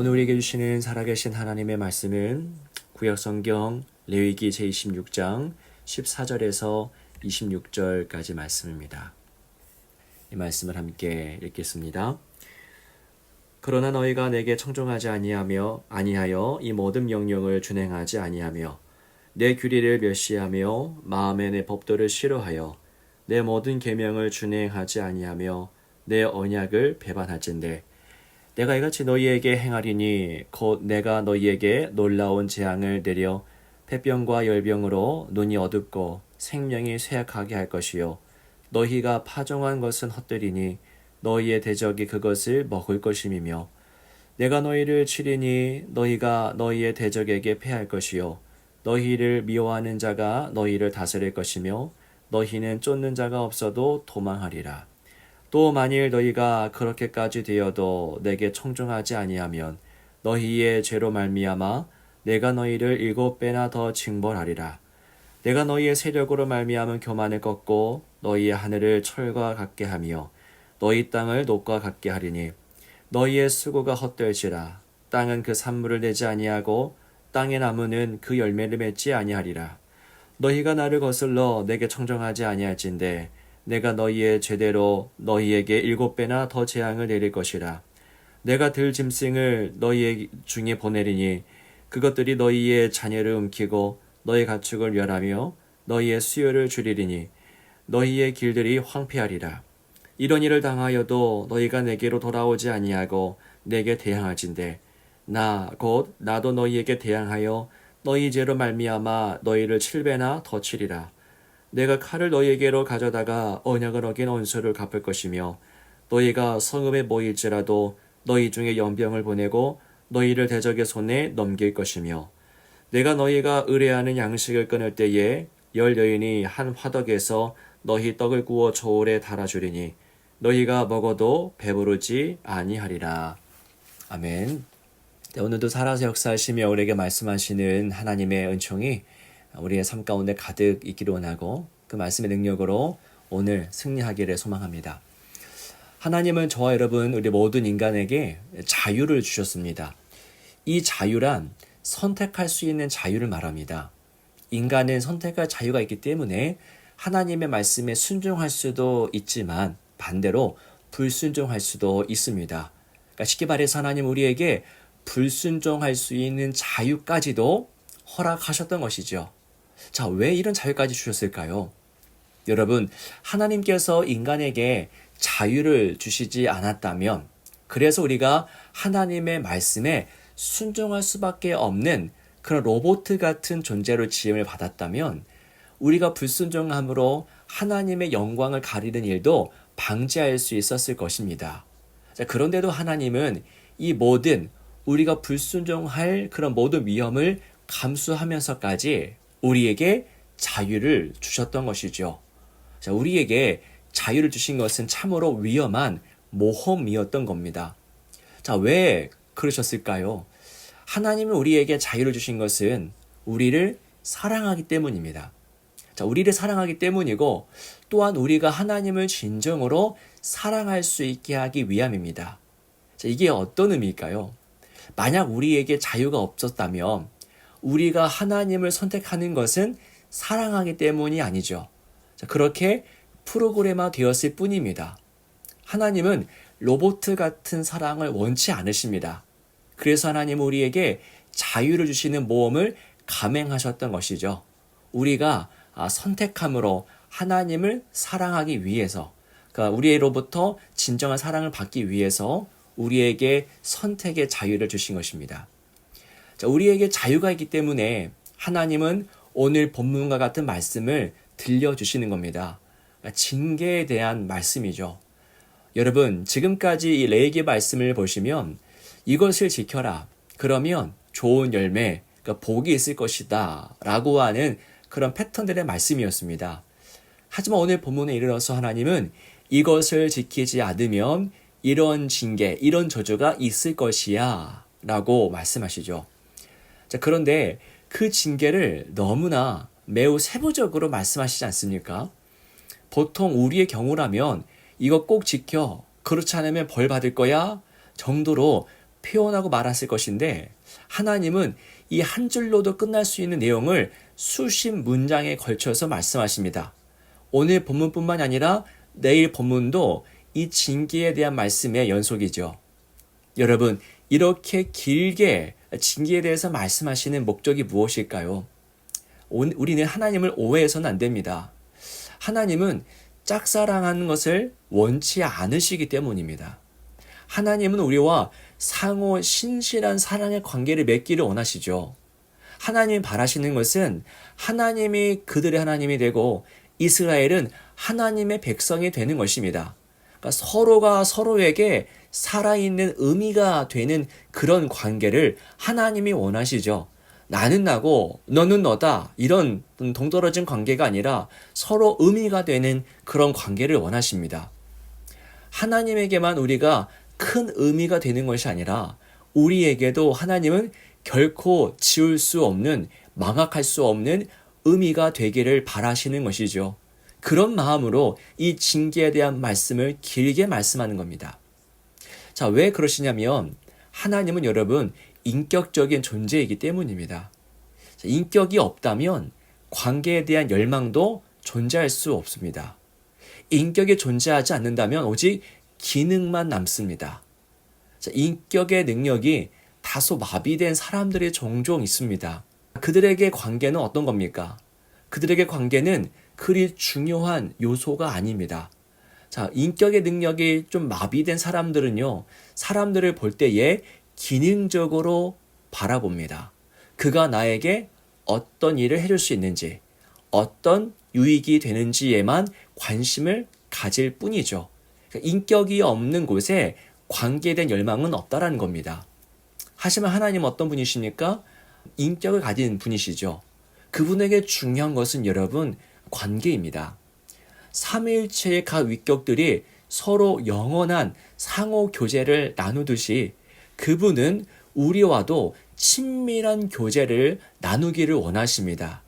오늘 우리에게 주시는 살아계신 하나님의 말씀은 구약성경 레위기 제26장 14절에서 26절까지 말씀입니다. 이 말씀을 함께 읽겠습니다. 그러나 너희가 내게 청종하지 아니하여 이 모든 명령을 준행하지 아니하며 내 규례를 멸시하며 마음에 내 법도를 싫어하여 내 모든 계명을 준행하지 아니하며 내 언약을 배반할진대 내가 이같이 너희에게 행하리니 곧 내가 너희에게 놀라운 재앙을 내려 폐병과 열병으로 눈이 어둡고 생명이 쇠약하게 할 것이요 너희가 파종한 것은 헛되리니 너희의 대적이 그것을 먹을 것임이며 내가 너희를 치리니 너희가 너희의 대적에게 패할 것이요 너희를 미워하는 자가 너희를 다스릴 것이며 너희는 쫓는 자가 없어도 도망하리라. 또 만일 너희가 그렇게까지 되어도 내게 청종하지 아니하면 너희의 죄로 말미암아 내가 너희를 7배나 더 징벌하리라. 내가 너희의 세력으로 말미암은 교만을 꺾고 너희의 하늘을 철과 같게 하며 너희 땅을 녹과 같게 하리니 너희의 수고가 헛될지라. 땅은 그 산물을 내지 아니하고 땅의 나무는 그 열매를 맺지 아니하리라. 너희가 나를 거슬러 내게 청정하지 아니할진대 내가 너희의 죄대로 너희에게 7배나 더 재앙을 내릴 것이라. 내가 들 짐승을 너희 중에 보내리니 그것들이 너희의 자녀를 움키고 너희 가축을 멸하며 너희의 수요를 줄이리니 너희의 길들이 황폐하리라. 이런 일을 당하여도 너희가 내게로 돌아오지 아니하고 내게 대항할진대 나 곧 나도 너희에게 대항하여 너희 죄로 말미암아 너희를 7배나 더 치리라. 내가 칼을 너희에게로 가져다가 언약을 어긴 원수를 갚을 것이며 너희가 성읍에 모일지라도 너희 중에 연병을 보내고 너희를 대적의 손에 넘길 것이며 내가 너희가 의뢰하는 양식을 끊을 때에 10여인이 한 화덕에서 너희 떡을 구워 저울에 달아주리니 너희가 먹어도 배부르지 아니하리라. 아멘. 오늘도 살아서 역사하시며 우리에게 말씀하시는 하나님의 은총이 우리의 삶 가운데 가득 있기를 원하고 그 말씀의 능력으로 오늘 승리하기를 소망합니다. 하나님은 저와 여러분 우리 모든 인간에게 자유를 주셨습니다. 이 자유란 선택할 수 있는 자유를 말합니다. 인간은 선택할 자유가 있기 때문에 하나님의 말씀에 순종할 수도 있지만 반대로 불순종할 수도 있습니다. 그러니까 쉽게 말해서 하나님 우리에게 불순종할 수 있는 자유까지도 허락하셨던 것이죠. 자, 왜 이런 자유까지 주셨을까요? 여러분, 하나님께서 인간에게 자유를 주시지 않았다면, 그래서 우리가 하나님의 말씀에 순종할 수밖에 없는 그런 로봇 같은 존재로 지음을 받았다면, 우리가 불순종함으로 하나님의 영광을 가리는 일도 방지할 수 있었을 것입니다. 자, 그런데도 하나님은 이 모든 우리가 불순종할 그런 모든 위험을 감수하면서까지 우리에게 자유를 주셨던 것이죠. 자, 우리에게 자유를 주신 것은 참으로 위험한 모험이었던 겁니다. 자, 왜 그러셨을까요? 하나님은 우리에게 자유를 주신 것은 우리를 사랑하기 때문입니다. 자, 우리를 사랑하기 때문이고 또한 우리가 하나님을 진정으로 사랑할 수 있게 하기 위함입니다. 자, 이게 어떤 의미일까요? 만약 우리에게 자유가 없었다면 우리가 하나님을 선택하는 것은 사랑하기 때문이 아니죠. 자, 그렇게 프로그래마 되었을 뿐입니다. 하나님은 로봇 같은 사랑을 원치 않으십니다. 그래서 하나님은 우리에게 자유를 주시는 모험을 감행하셨던 것이죠. 우리가 선택함으로 하나님을 사랑하기 위해서, 그러니까 우리로부터 진정한 사랑을 받기 위해서 우리에게 선택의 자유를 주신 것입니다. 자, 우리에게 자유가 있기 때문에 하나님은 오늘 본문과 같은 말씀을 들려주시는 겁니다. 그러니까 징계에 대한 말씀이죠. 여러분, 지금까지 이 레위기 말씀을 보시면 이것을 지켜라. 그러면 좋은 열매, 그러니까 복이 있을 것이다. 라고 하는 그런 패턴들의 말씀이었습니다. 하지만 오늘 본문에 이르러서 하나님은 이것을 지키지 않으면 이런 징계, 이런 저주가 있을 것이야. 라고 말씀하시죠. 자, 그런데 그 징계를 너무나 매우 세부적으로 말씀하시지 않습니까? 보통 우리의 경우라면 이거 꼭 지켜. 그렇지 않으면 벌 받을 거야. 정도로 표현하고 말았을 것인데 하나님은 이 한 줄로도 끝날 수 있는 내용을 수십 문장에 걸쳐서 말씀하십니다. 오늘 본문뿐만 아니라 내일 본문도 이 징계에 대한 말씀의 연속이죠. 여러분, 이렇게 길게 징계에 대해서 말씀하시는 목적이 무엇일까요? 우리는 하나님을 오해해서는 안 됩니다. 하나님은 짝사랑하는 것을 원치 않으시기 때문입니다. 하나님은 우리와 상호 신실한 사랑의 관계를 맺기를 원하시죠. 하나님이 바라시는 것은 하나님이 그들의 하나님이 되고 이스라엘은 하나님의 백성이 되는 것입니다. 그러니까 서로가 서로에게 살아있는 의미가 되는 그런 관계를 하나님이 원하시죠. 나는 나고 너는 너다, 이런 동떨어진 관계가 아니라 서로 의미가 되는 그런 관계를 원하십니다. 하나님에게만 우리가 큰 의미가 되는 것이 아니라 우리에게도 하나님은 결코 지울 수 없는, 망각할 수 없는 의미가 되기를 바라시는 것이죠. 그런 마음으로 이 징계에 대한 말씀을 길게 말씀하는 겁니다. 자, 왜 그러시냐면 하나님은 여러분 인격적인 존재이기 때문입니다. 인격이 없다면 관계에 대한 열망도 존재할 수 없습니다. 인격이 존재하지 않는다면 오직 기능만 남습니다. 인격의 능력이 다소 마비된 사람들이 종종 있습니다. 그들에게 관계는 어떤 겁니까? 그들에게 관계는 그리 중요한 요소가 아닙니다. 자, 인격의 능력이 좀 마비된 사람들은요, 사람들을 볼 때에 기능적으로 바라봅니다. 그가 나에게 어떤 일을 해줄 수 있는지, 어떤 유익이 되는지에만 관심을 가질 뿐이죠. 인격이 없는 곳에 관계에 대한 열망은 없다라는 겁니다. 하지만 하나님은 어떤 분이십니까? 인격을 가진 분이시죠. 그분에게 중요한 것은 여러분 관계입니다. 삼위일체의 각 위격들이 서로 영원한 상호 교제를 나누듯이 그분은 우리와도 친밀한 교제를 나누기를 원하십니다.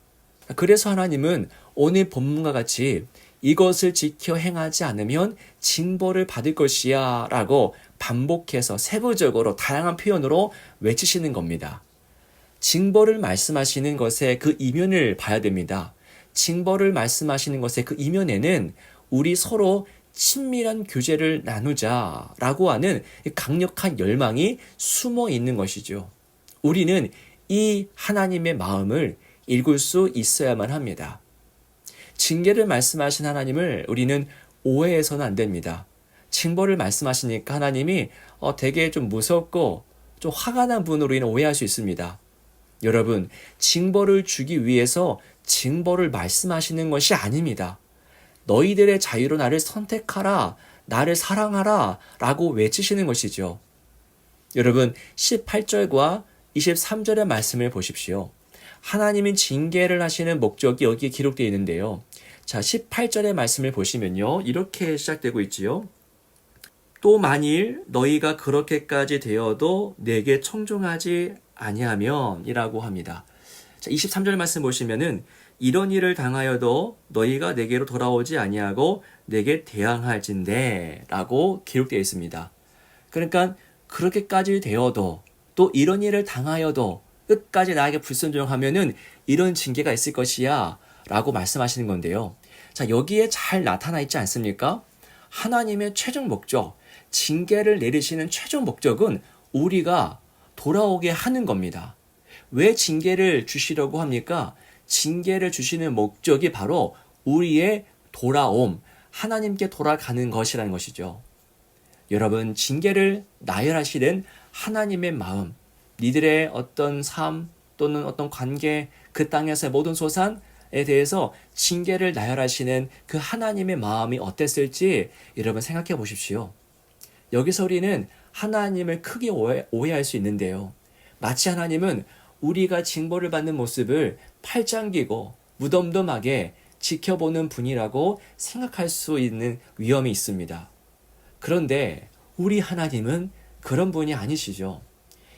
그래서 하나님은 오늘 본문과 같이 이것을 지켜 행하지 않으면 징벌을 받을 것이야 라고 반복해서 세부적으로 다양한 표현으로 외치시는 겁니다. 징벌을 말씀하시는 것의 그 이면을 봐야 됩니다. 징벌을 말씀하시는 것의 그 이면에는 우리 서로 친밀한 교제를 나누자라고 하는 강력한 열망이 숨어 있는 것이죠. 우리는 이 하나님의 마음을 읽을 수 있어야만 합니다. 징계를 말씀하신 하나님을 우리는 오해해서는 안 됩니다. 징벌을 말씀하시니까 하나님이 되게 좀 무섭고 좀 화가 난 분으로 우리는 오해할 수 있습니다. 여러분, 징벌을 주기 위해서 징벌을 말씀하시는 것이 아닙니다. 너희들의 자유로 나를 선택하라, 나를 사랑하라 라고 외치시는 것이죠. 여러분, 18절과 23절의 말씀을 보십시오. 하나님이 징계를 하시는 목적이 여기에 기록되어 있는데요. 자, 18절의 말씀을 보시면요, 이렇게 시작되고 있지요. 또 만일 너희가 그렇게까지 되어도 내게 청종하지 아니하면 이라고 합니다. 자, 23절 말씀 보시면은 이런 일을 당하여도 너희가 내게로 돌아오지 아니하고 내게 대항할진대 라고 기록되어 있습니다. 그러니까 그렇게까지 되어도 또 이런 일을 당하여도 끝까지 나에게 불순종하면은 이런 징계가 있을 것이야 라고 말씀하시는 건데요. 자, 여기에 잘 나타나 있지 않습니까? 하나님의 최종 목적, 징계를 내리시는 최종 목적은 우리가 돌아오게 하는 겁니다. 왜 징계를 주시려고 합니까? 징계를 주시는 목적이 바로 우리의 돌아옴, 하나님께 돌아가는 것이라는 것이죠. 여러분, 징계를 나열하시는 하나님의 마음, 니들의 어떤 삶 또는 어떤 관계, 그 땅에서의 모든 소산에 대해서 징계를 나열하시는 그 하나님의 마음이 어땠을지 여러분 생각해 보십시오. 여기서 우리는 하나님을 크게 오해할 수 있는데요. 마치 하나님은 우리가 징벌을 받는 모습을 팔짱기고 무덤덤하게 지켜보는 분이라고 생각할 수 있는 위험이 있습니다. 그런데 우리 하나님은 그런 분이 아니시죠.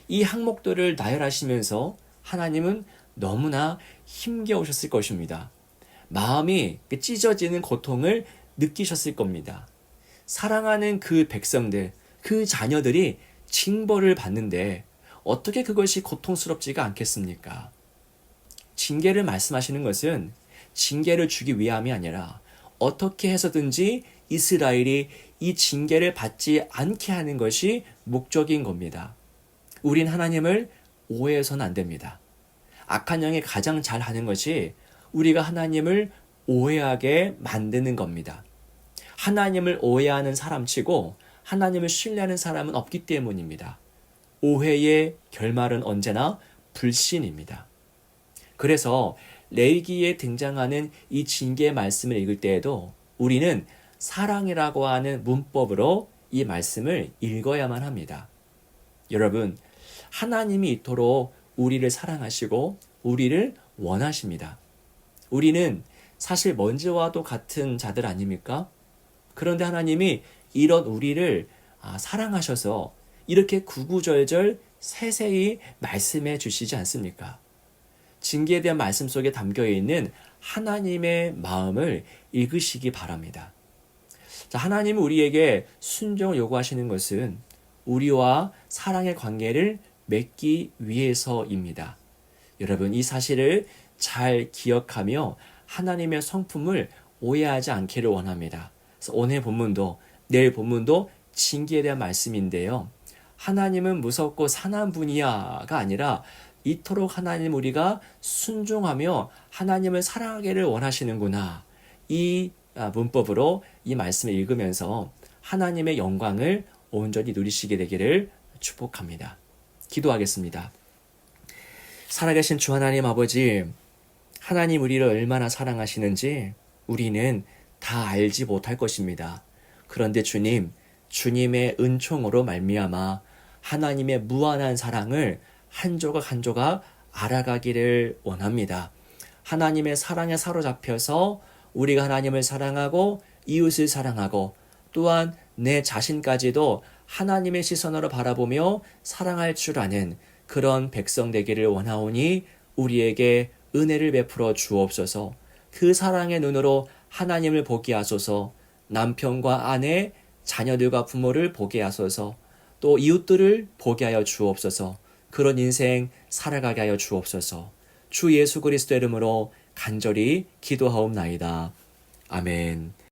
이 항목들을 나열하시면서 하나님은 너무나 힘겨우셨을 것입니다. 마음이 찢어지는 고통을 느끼셨을 겁니다. 사랑하는 그 백성들, 그 자녀들이 징벌을 받는데 어떻게 그것이 고통스럽지가 않겠습니까? 징계를 말씀하시는 것은 징계를 주기 위함이 아니라 어떻게 해서든지 이스라엘이 이 징계를 받지 않게 하는 것이 목적인 겁니다. 우린 하나님을 오해해서는 안 됩니다. 악한 영이 가장 잘하는 것이 우리가 하나님을 오해하게 만드는 겁니다. 하나님을 오해하는 사람치고 하나님을 신뢰하는 사람은 없기 때문입니다. 오해의 결말은 언제나 불신입니다. 그래서 레위기에 등장하는 이 징계의 말씀을 읽을 때에도 우리는 사랑이라고 하는 문법으로 이 말씀을 읽어야만 합니다. 여러분, 하나님이 이토록 우리를 사랑하시고 우리를 원하십니다. 우리는 사실 먼지와도 같은 자들 아닙니까? 그런데 하나님이 이런 우리를 사랑하셔서 이렇게 구구절절 세세히 말씀해 주시지 않습니까? 징계에 대한 말씀 속에 담겨 있는 하나님의 마음을 읽으시기 바랍니다. 자, 하나님은 우리에게 순종을 요구하시는 것은 우리와 사랑의 관계를 맺기 위해서입니다. 여러분, 이 사실을 잘 기억하며 하나님의 성품을 오해하지 않기를 원합니다. 그래서 오늘 본문도 내일 본문도 징계에 대한 말씀인데요. 하나님은 무섭고 산한 분이야가 아니라 이토록 하나님 우리가 순종하며 하나님을 사랑하기를 원하시는구나. 이 문법으로 이 말씀을 읽으면서 하나님의 영광을 온전히 누리시게 되기를 축복합니다. 기도하겠습니다. 살아계신 주 하나님 아버지, 하나님 우리를 얼마나 사랑하시는지 우리는 다 알지 못할 것입니다. 그런데 주님, 주님의 은총으로 말미암아 하나님의 무한한 사랑을 한 조각 한 조각 알아가기를 원합니다. 하나님의 사랑에 사로잡혀서 우리가 하나님을 사랑하고 이웃을 사랑하고 또한 내 자신까지도 하나님의 시선으로 바라보며 사랑할 줄 아는 그런 백성 되기를 원하오니 우리에게 은혜를 베풀어 주옵소서. 그 사랑의 눈으로 하나님을 보게 하소서. 남편과 아내, 자녀들과 부모를 보게 하소서. 또 이웃들을 보게 하여 주옵소서. 그런 인생 살아가게 하여 주옵소서. 주 예수 그리스도 이름으로 간절히 기도하옵나이다. 아멘.